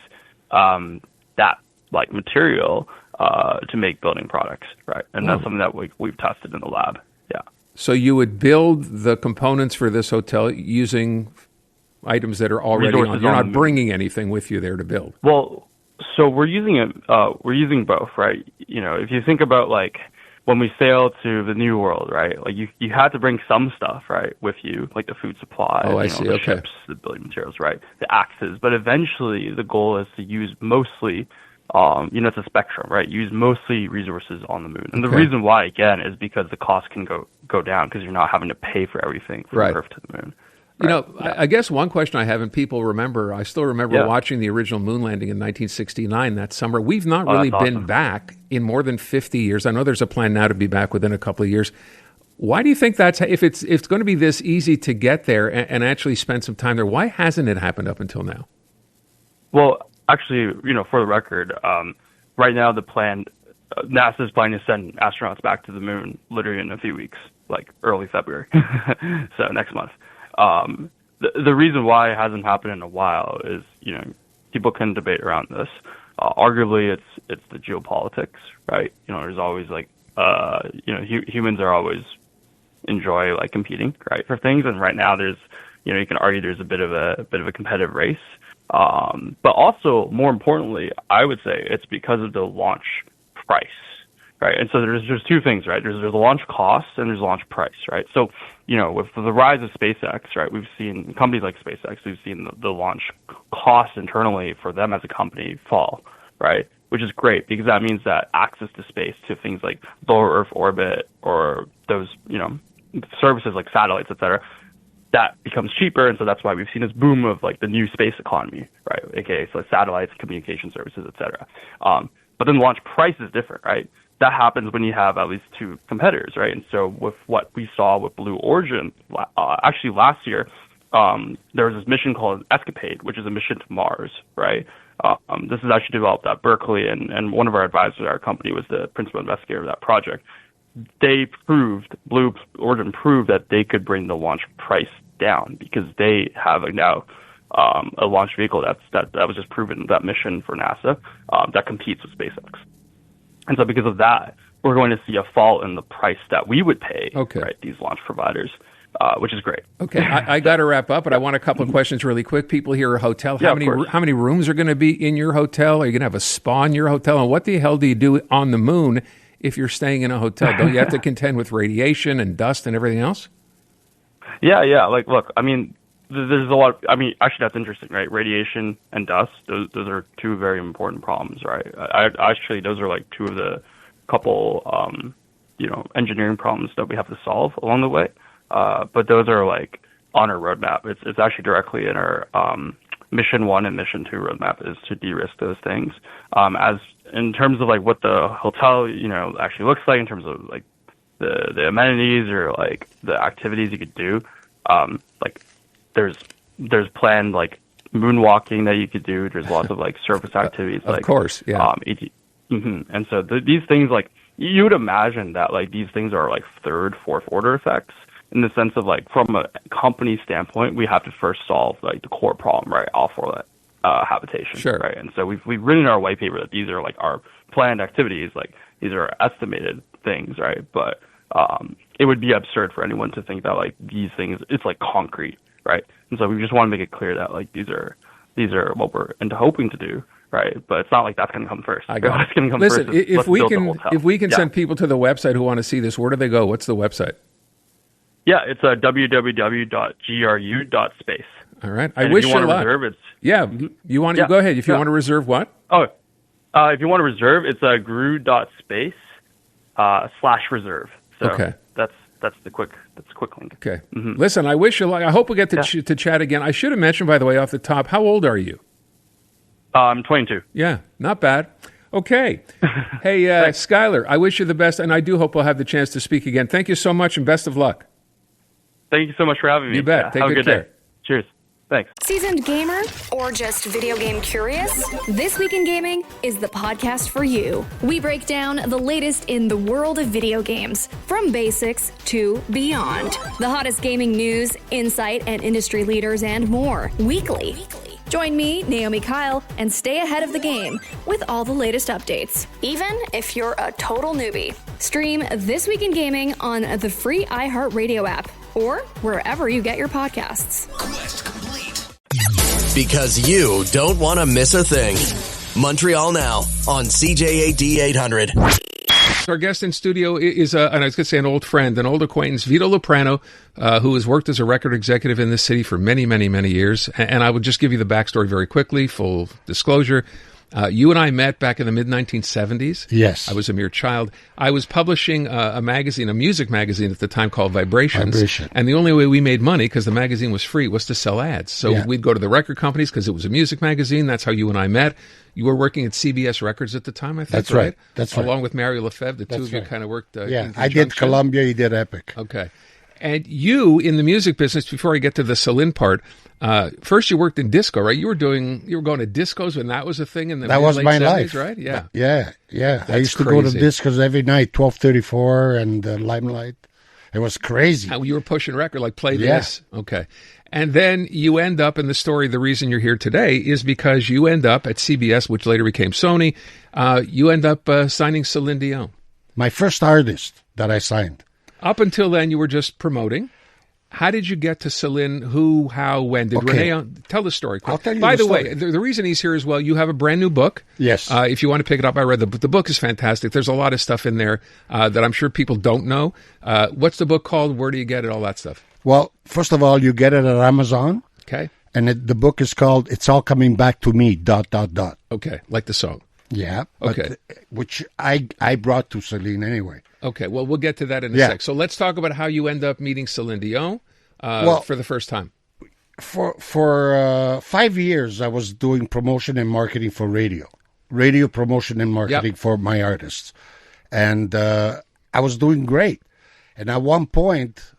that like material to make building products, right? And that's something that we've tested in the lab. Yeah. So you would build the components for this hotel using items that are already on. You're not bringing anything with you there to build. Well, so we're using it. We're using both, right? If you think about like when we sailed to the New World, right? Like you had to bring some stuff, right, with you, like the food supply, the ships, the building materials, right, the axes. But eventually, the goal is to use mostly It's a spectrum, right? You use mostly resources on the moon. And the reason why, again, is because the cost can go down because you're not having to pay for everything from Earth to the moon. Right? I guess one question I have, and people remember, I still remember watching the original moon landing in 1969 that summer. We've not really been back in more than 50 years. I know there's a plan now to be back within a couple of years. Why do you think that's, if it's going to be this easy to get there and actually spend some time there, why hasn't it happened up until now? Well, actually, for the record, right now the plan, NASA is planning to send astronauts back to the moon literally in a few weeks, like early February, so next month. The reason why it hasn't happened in a while is, people can debate around this. Arguably, it's the geopolitics, right? There's always humans are always enjoy competing, right, for things, and right now there's, you can argue there's a bit of a competitive race. But also, more importantly, I would say it's because of the launch price, right? And so there's two things, right? There's the launch cost and there's launch price, right? So, with the rise of SpaceX, right, we've seen companies like SpaceX, we've seen the launch costs internally for them as a company fall, right? Which is great because that means that access to space, to things like low Earth orbit or those, services like satellites, et cetera, that becomes cheaper, and so that's why we've seen this boom of the new space economy, right? AKA so satellites, communication services, etc. But then launch price is different, right? That happens when you have at least two competitors, right? And so with what we saw with Blue Origin, actually last year, there was this mission called Escapade, which is a mission to Mars, right? This is actually developed at Berkeley, and one of our advisors at our company was the principal investigator of that project. Blue Origin proved that they could bring the launch price down because they have now a launch vehicle that was just proven, that mission for NASA, that competes with SpaceX. And so because of that, we're going to see a fall in the price that we would pay, right, these launch providers, which is great. Okay, I got to wrap up, but I want a couple of questions really quick. People here at a hotel. How many rooms are going to be in your hotel? Are you going to have a spa in your hotel? And what the hell do you do on the moon if you're staying in a hotel? Don't you have to contend with radiation and dust and everything else? Yeah. Look, there's a lot. Actually, that's interesting, right? Radiation and dust; those are two very important problems, right? Actually, those are two of the couple, engineering problems that we have to solve along the way. But those are on our roadmap. It's actually directly in our Mission 1 and Mission 2 roadmap is to de-risk those things. As in terms of what the hotel, actually looks like in terms of the amenities or the activities you could do, there's planned moonwalking that you could do. There's lots of surface activities. Of course, yeah. And so these things you would imagine that these things are third, fourth order effects. In the sense of from a company standpoint, we have to first solve the core problem, right? All for that habitation, sure, right? And so we've written in our white paper that these are our planned activities, these are estimated things, right? But it would be absurd for anyone to think that these things it's concrete, right? And so we just want to make it clear that these are what we're hoping to do, right? But it's not that's going to come first. I got it. It's going to come Listen, first. if we can send people to the website who want to see this, where do they go? What's the website? Yeah, it's www.gru.space. All right. I wish you luck. Reserve, you want to go ahead. If you want to reserve what? If you want to reserve, it's gru.space /reserve. So okay. That's the quick link. Okay. Mm-hmm. Listen, I wish you luck. I hope we get to chat again. I should have mentioned, by the way, off the top, how old are you? I'm 22. Yeah, not bad. Okay. Hey, Skyler, I wish you the best, and I do hope we'll have the chance to speak again. Thank you so much, and best of luck. Thank you so much for having me. You bet. Take have a good care. Day. Cheers. Thanks. Seasoned gamer or just video game curious? This Week in Gaming is the podcast for you. We break down the latest in the world of video games, from basics to beyond. The hottest gaming news, insight, and industry leaders, and more, weekly. Join me, Naomi Kyle, and stay ahead of the game with all the latest updates, even if you're a total newbie. Stream This Week in Gaming on the free iHeartRadio app or wherever you get your podcasts. Quest complete. Because you don't want to miss a thing. Montreal Now on CJAD 800. Our guest in studio is, and I was going to say an old friend, an old acquaintance, Vito Luprano, who has worked as a record executive in this city for many, many, many years. And I would just give you the backstory very quickly, full disclosure. You and I met back in the mid-1970s. Yes. I was a mere child. I was publishing a magazine, a music magazine at the time called Vibrations. And the only way we made money, because the magazine was free, was to sell ads. So we'd go to the record companies because it was a music magazine. That's how you and I met. You were working at CBS Records at the time, I think, That's right? That's right. Along with Mario Lefebvre. The two of you right. kind of worked Yeah, I did Columbia, he did Epic. Okay. And you, in the music business, before I get to the Celine part, first you worked in disco, right? You were going to discos when that was a thing in the that was late my 70s, life, right? Yeah. Yeah. I used to crazy. go to discos every night, 1234 and Limelight. It was crazy. How you were pushing record, like play this. Okay. And then you end up in the story, the reason you're here today is because you end up at CBS, which later became Sony. You end up signing Celine Dion. My first artist that I signed. Up until then, you were just promoting. How did you get to Celine? Who, how, when? Did Renee tell the story? I'll tell you By the the way, story. the reason he's here is, well, you have a brand new book. Yes. If you want to pick it up, I read the book is fantastic. There's a lot of stuff in there that I'm sure people don't know. What's the book called? Where do you get it? All that stuff. Well, first of all, you get it at Amazon. Okay. And the book is called It's All Coming Back to Me, ... Okay, like the song. Yeah. Okay. Which I brought to Celine anyway. Okay, well, we'll get to that in a sec. So let's talk about how you end up meeting Celine Dion for the first time. For 5 years, I was doing promotion and marketing for radio promotion and marketing for my artists. And I was doing great. And at one point,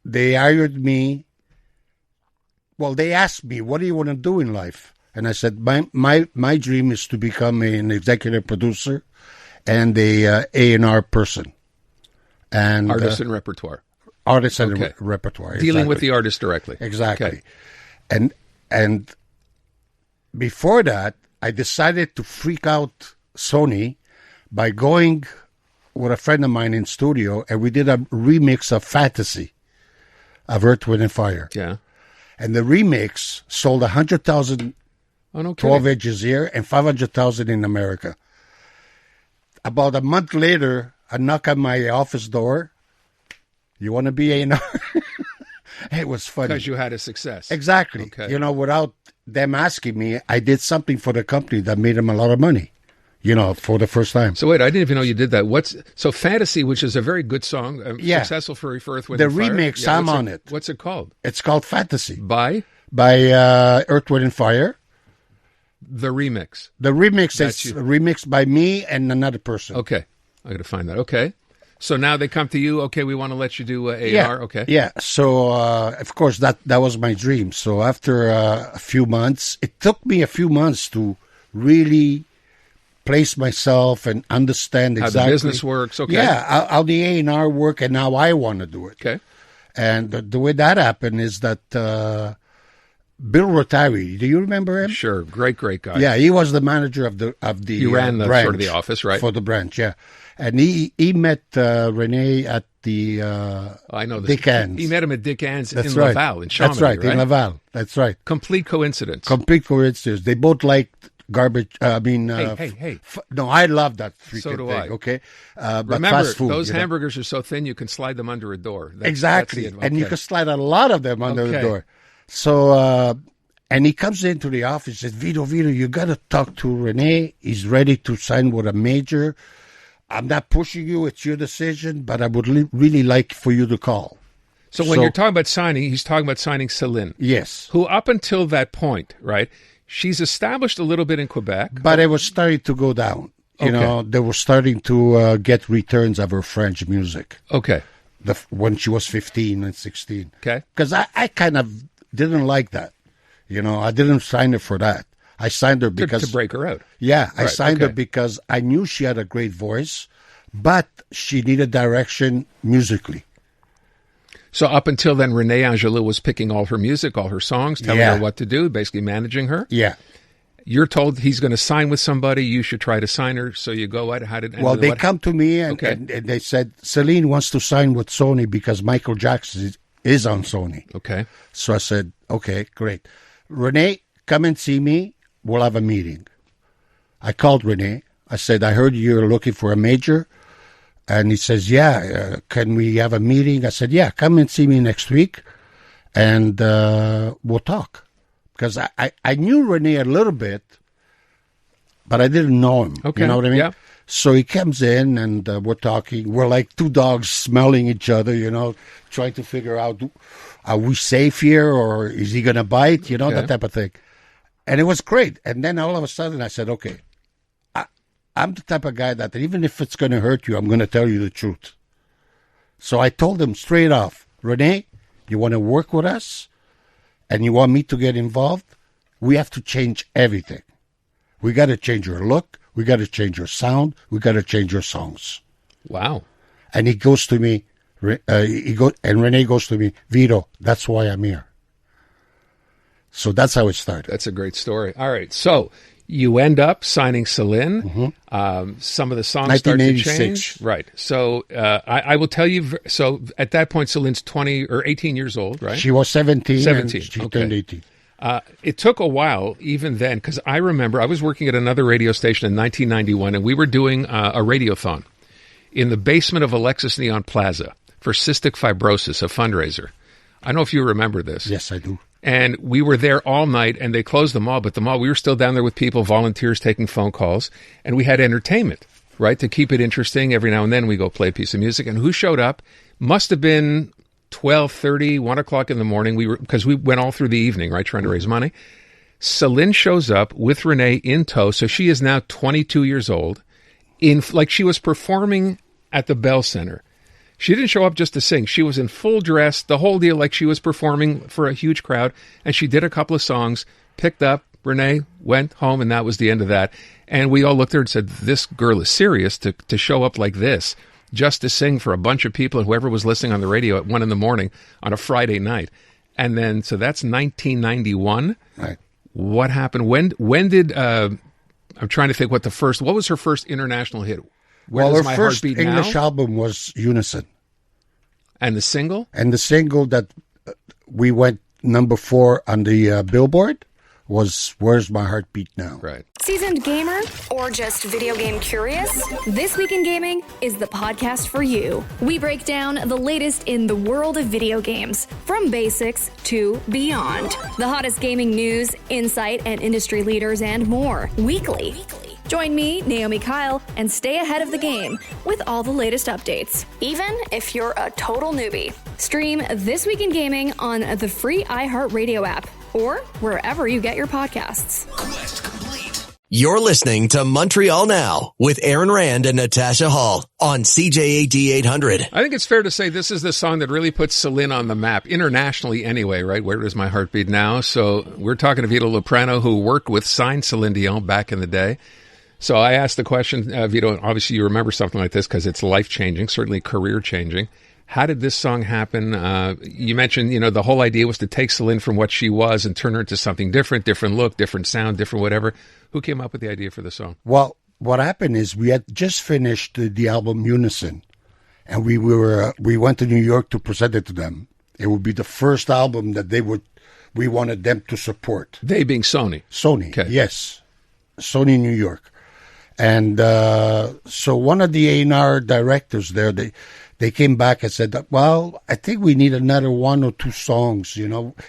they hired me. Well, they asked me, what do you want to do in life? And I said, my dream is to become an executive producer and a A&R person. And artist and repertoire. Artist and repertoire. Dealing with the artist directly. Exactly. Okay. And before that, I decided to freak out Sony by going with a friend of mine in studio, and we did a remix of Fantasy of Earth, Wind and Fire. Yeah. And the remix sold 100,000 12 inches here and 500,000 in America. About a month later, I knock on my office door. You want to be A&R? It was funny. Because you had a success. Exactly. Okay. You know, without them asking me, I did something for the company that made them a lot of money, you know, for the first time. So wait, I didn't even know you did that. So Fantasy, which is a very good song, successful for Earth, Wind and Fire. The remix, I'm on it. What's it called? It's called Fantasy. By Earth, Wind and Fire. The remix. The remix is remixed by me and another person. Okay. I got to find that. Okay. So now they come to you. Okay, we want to let you do A&R. Okay. Yeah. So, of course, that was my dream. So after a few months, it took me a few months to really place myself and understand exactly how the business works. Okay. Yeah, how the A&R work and how I want to do it. Okay. And the way that happened is that Bill Rotary, do you remember him? Sure, great guy. Yeah, he was the manager of the he ran the branch sort of the office, right? For the branch, yeah. And he met Renee at the I know Dick Ann's. He met him at Dick Ann's in right. Laval, in Chamonix, That's right, in Laval. That's right. Complete coincidence. Complete coincidence. They both liked garbage. Hey. No, I love that freaking so do thing. I. Okay, but remember, fast food, those hamburgers are so thin you can slide them under a door. Exactly, and you can slide a lot of them under the door. So, and he comes into the office and says, Vito, you got to talk to Renee. He's ready to sign with a major. I'm not pushing you. It's your decision, but I would really like for you to call. So when you're talking about signing, he's talking about signing Celine. Yes. Who up until that point, right, she's established a little bit in Quebec. But it was starting to go down. You know, they were starting to get returns of her French music. Okay. When she was 15 and 16. Okay. Because I kind of didn't like that. You know, I didn't sign her for that. I signed her because... To break her out. Yeah, I signed her because I knew she had a great voice, but she needed direction musically. So up until then, Renee Angelou was picking all her music, all her songs, telling her what to do, basically managing her. Yeah. You're told he's going to sign with somebody. You should try to sign her. So you go, Well, they come to me and they said, Celine wants to sign with Sony because Michael Jackson is on Sony. Okay. So I said, okay, great. Renee, come and see me. We'll have a meeting. I called Renee. I said, I heard you're looking for a major. And he says, yeah, can we have a meeting? I said, yeah, come and see me next week and we'll talk. Because I knew Renee a little bit but I didn't know him. Okay. You know what I mean? Yeah. So he comes in and we're talking. We're like two dogs smelling each other, trying to figure out, are we safe here or is he going to bite? That type of thing. And it was great. And then all of a sudden I said, okay, I'm the type of guy that even if it's going to hurt you, I'm going to tell you the truth. So I told him straight off, Rene, you want to work with us and you want me to get involved? We have to change everything. We got to change your look. We got to change your sound. We got to change your songs. Wow. And he goes to me, and Rene goes to me, Vito, that's why I'm here. So that's how it started. That's a great story. All right. So you end up signing Celine. Some of the songs start to change. Right. So I will tell you, so at that point, Celine's 20 or 18 years old, right? She was 17. 17. She turned 18. It took a while even then, because I remember I was working at another radio station in 1991, and we were doing a radiothon in the basement of Alexis Neon Plaza for cystic fibrosis, a fundraiser. I don't know if you remember this. Yes, I do. And we were there all night, and they closed the mall, but the mall, we were still down there with people, volunteers taking phone calls, and we had entertainment, right, to keep it interesting. Every now and then we go play a piece of music, and who showed up? Must have been 12:30, 1 o'clock in the morning. Because we went all through the evening, right, trying to raise money. Celine shows up with Renee in tow, so she is now 22 years old, like she was performing at the Bell Center. She didn't show up just to sing. She was in full dress, the whole deal, like she was performing for a huge crowd. And she did a couple of songs, picked up, Renee went home, and that was the end of that. And we all looked at her and said, this girl is serious to show up like this, just to sing for a bunch of people and whoever was listening on the radio at 1 a.m. on a Friday night. And then, so that's 1991. Right. What happened? When did, I'm trying to think what was her first international hit? Her first English album was Unison. And the single? And the single that we went number 4 on the Billboard was Where's My Heart Beat Now? Right. Seasoned gamer or just video game curious? This Week in Gaming is the podcast for you. We break down the latest in the world of video games, from basics to beyond. The hottest gaming news, insight, and industry leaders and more weekly. Join me, Naomi Kyle, and stay ahead of the game with all the latest updates, even if you're a total newbie. Stream This Week in Gaming on the free iHeartRadio app or wherever you get your podcasts. Quest complete. You're listening to Montreal Now with Aaron Rand and Natasha Hall on CJAD 800. I think it's fair to say this is the song that really puts Celine on the map, internationally anyway, right? Where Does My Heart Beat Now? So we're talking to Vito Luprano, who worked with signed Celine Dion back in the day. So I asked the question, Vito, and obviously you remember something like this because it's life-changing, certainly career-changing. How did this song happen? You mentioned, the whole idea was to take Celine from what she was and turn her into something different look, different sound, different whatever. Who came up with the idea for the song? Well, what happened is we had just finished the album Unison, and we went to New York to present it to them. It would be the first album that we wanted them to support. They being Sony. Sony, okay. Yes. Sony New York. And so one of the A&R directors there, they came back and said, well, I think we need another 1 or 2 songs,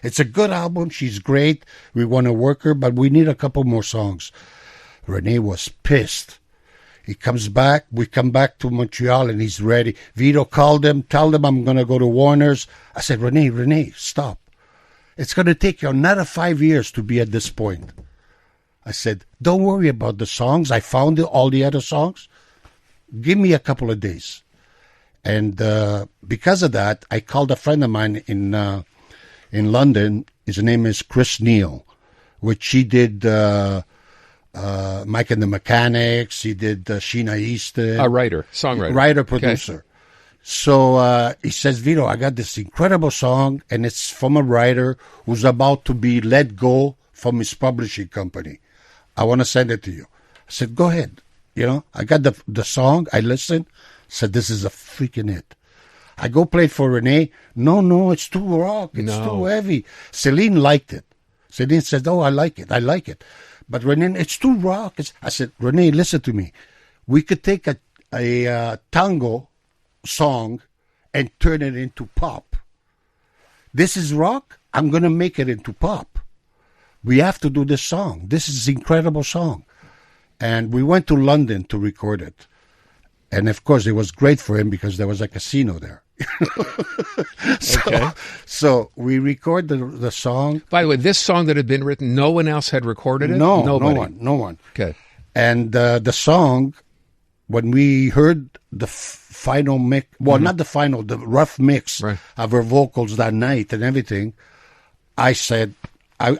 It's a good album. She's great. We want to work her, but we need a couple more songs. Rene was pissed. He comes back. We come back to Montreal, and he's ready. Vito called him, tell them I'm going to go to Warner's. I said, Rene, stop. It's going to take you another 5 years to be at this point. I said, don't worry about the songs. I found all the other songs. Give me a couple of days. And because of that, I called a friend of mine in London. His name is Chris Neal, which he did Mike and the Mechanics. He did Sheena Easton. A writer, songwriter. Writer, producer. Okay. So he says, Vito, I got this incredible song, and it's from a writer who's about to be let go from his publishing company. I want to send it to you. I said, go ahead. I got the song. I listened. Said, this is a freaking hit. I go play it for Renee. No, it's too rock. It's too heavy. Celine liked it. Celine said, oh, I like it. But Renee, it's too rock. I said, Renee, listen to me. We could take a tango song and turn it into pop. This is rock. I'm going to make it into pop. We have to do this song. This is an incredible song. And we went to London to record it. And of course, it was great for him because there was a casino there. So we record the song. By the way, this song that had been written, no one else had recorded it? No, Nobody. no one. Okay. And the song, when we heard the final mix, well, not the final, the rough mix of her vocals that night and everything, I said, I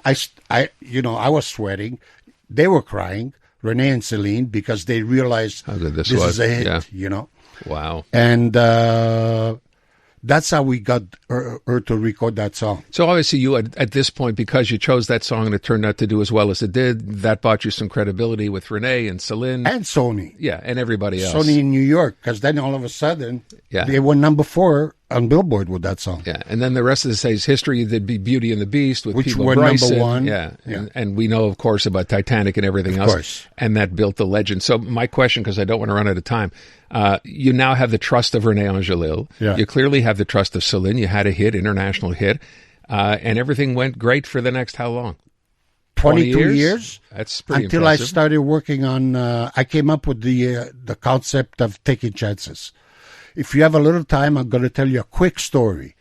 was sweating. They were crying, Renee and Celine, because they realized how good this is a hit, Wow. And that's how we got her to record that song. So obviously you, at this point, because you chose that song and it turned out to do as well as it did, that bought you some credibility with Renee and Celine. And Sony. Yeah, and everybody else. Sony in New York, because then all of a sudden, they went number 4 on Billboard with that song. Yeah, and then the rest of the stage history, there'd be Beauty and the Beast with which People were Bryson. number 1. Yeah. And we know, of course, about Titanic and everything else. Of course. And that built the legend. So my question, because I don't want to run out of time, you now have the trust of Renee Angelil. Yeah. You clearly have the trust of Celine. You had a hit, international hit, and everything went great for the next how long? 22 years. That's pretty until impressive. I started working on. I came up with the concept of taking chances. If you have a little time, I'm going to tell you a quick story.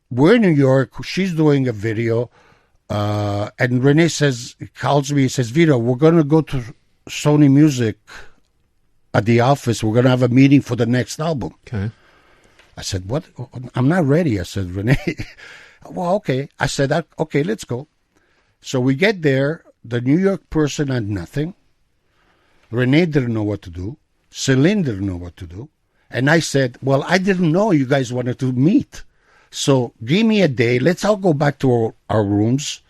We're in New York. She's doing a video, and Renee calls me. Says, "Vito, we're going to go to Sony Music at the office. We're going to have a meeting for the next album." Okay. I said, "What? I'm not ready." I said, "Renee." Well, okay. I said, "Okay, let's go." So we get there. The New York person had nothing. Renee didn't know what to do. Celine didn't know what to do. And I said, well, I didn't know you guys wanted to meet. So give me a day. Let's all go back to our rooms,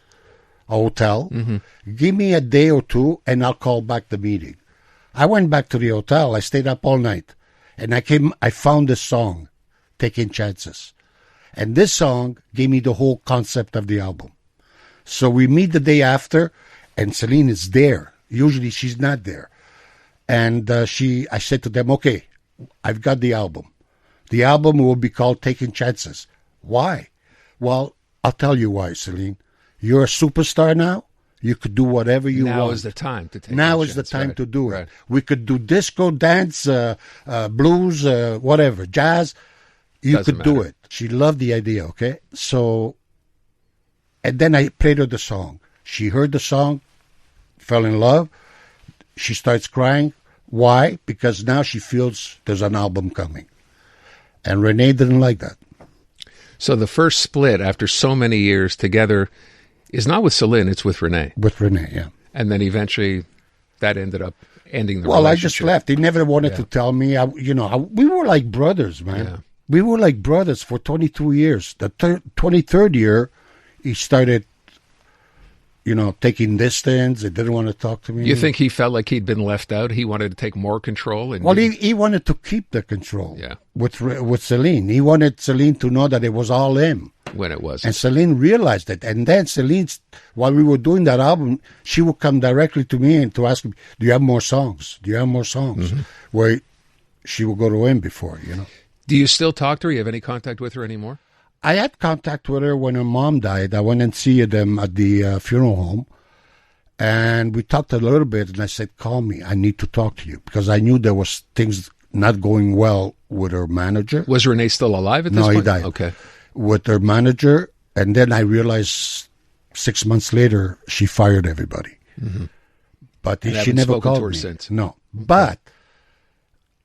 our hotel. Mm-hmm. Give me a day or two, and I'll call back the meeting. I went back to the hotel. I stayed up all night. And I found this song, Taking Chances. And this song gave me the whole concept of the album. So we meet the day after, and Celine is there. Usually she's not there. And I said to them, okay, I've got the album. The album will be called Taking Chances. Why? Well, I'll tell you why, Celine. You're a superstar now. You could do whatever you want. Now is the time to take Now a is the chance, time right, to do it. right. We could do disco, dance, blues, whatever, jazz. You Doesn't could do matter. it. She loved the idea, okay? So, and then I played her the song. She heard the song, fell in love. She starts crying. Why? Because now she feels there's an album coming. And Renee didn't like that. So the first split after so many years together is not with Celine, it's with Renee. With Renee, yeah. And then eventually that ended up ending the Well, I relationship. just left. He never wanted to tell me. We were like brothers, man. Yeah. We were like brothers for 22 years. The 23rd year, he started, taking distance. He didn't want to talk to me. You think he felt like he'd been left out? He wanted to take more control? And Well, he wanted to keep the control. Yeah. With Celine. He wanted Celine to know that it was all him. when it was. And Celine realized it. And then Celine, while we were doing that album, she would come directly to me and to ask me, do you have more songs? Do you have more songs? Mm-hmm. Where she would go to him before, Do you still talk to her? You have any contact with her anymore? I had contact with her when her mom died. I went and see them at the funeral home. And we talked a little bit, and I said, call me. I need to talk to you. Because I knew there was things not going well with her manager. Was Renee still alive at this point? No, he died. Okay. With her manager. And then I realized 6 months later, she fired everybody. Mm-hmm. But And she haven't never spoken called to her me. since. No. But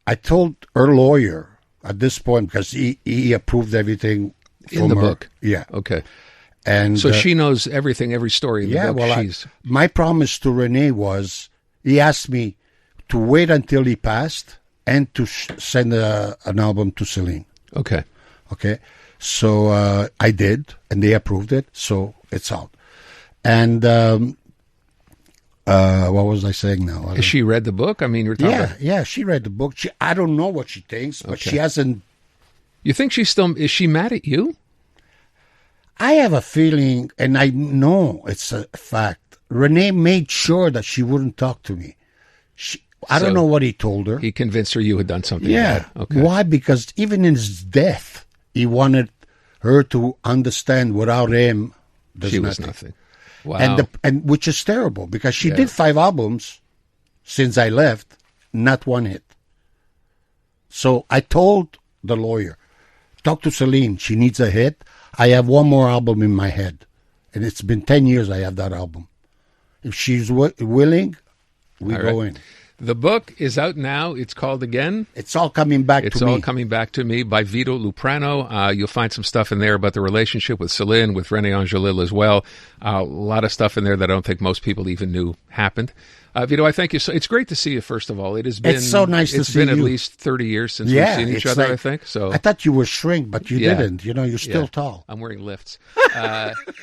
I told her lawyer at this point, because he approved everything In the her. book? Yeah. Okay. And So she knows everything, every story in the book. well, She's my promise to Renee was, he asked me to wait until he passed and to send an album to Celine. okay. Okay? So I did, and they approved it, so it's out. And what was I saying now? Has she read the book? I mean, you're talking about, Yeah, she read the book. I don't know what she thinks, but Okay. she hasn't. You think is she mad at you? I have a feeling, and I know it's a fact, Renee made sure that she wouldn't talk to me. I don't So know what he told her. He convinced her you had done something Yeah. bad. Okay. Why? Because even in his death, he wanted her to understand without him, there's She nothing. was nothing. Wow. And which is terrible, because she Yeah. did 5 albums since I left, not one hit. So I told the lawyer, talk to Celine. She needs a hit. I have one more album in my head. And it's been 10 years I have that album. If she's willing, we go in. The book is out now. It's called again? It's All Coming Back to Me. It's All Coming Back to Me by Vito Luprano. You'll find some stuff in there about the relationship with Celine, with René Angelil as well. A lot of stuff in there that I don't think most people even knew happened. Vito, I thank you. So it's great to see you, first of all. It's so nice to see you. It's been at least 30 years since we've seen each other, I think. So I thought you were shrink, but you didn't. You're still tall. I'm wearing lifts.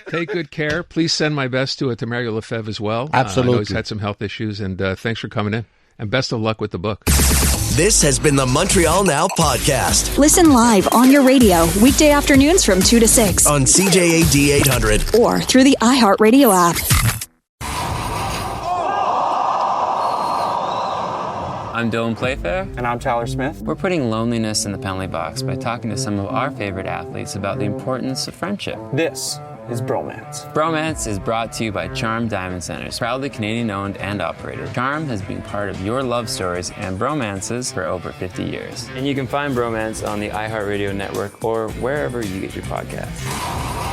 Take good care. Please send my best to Mario Lefebvre as well. Absolutely. I know he's had some health issues, and thanks for coming in. And best of luck with the book. This has been the Montreal Now Podcast. Listen live on your radio, weekday afternoons from 2 to 6. On CJAD 800. Or through the iHeartRadio app. I'm Dylan Playfair. And I'm Tyler Smith. We're putting loneliness in the penalty box by talking to some of our favorite athletes about the importance of friendship. This is Bromance. Bromance is brought to you by Charm Diamond Centers, proudly Canadian-owned and operated. Charm has been part of your love stories and bromances for over 50 years. And you can find Bromance on the iHeartRadio network or wherever you get your podcasts.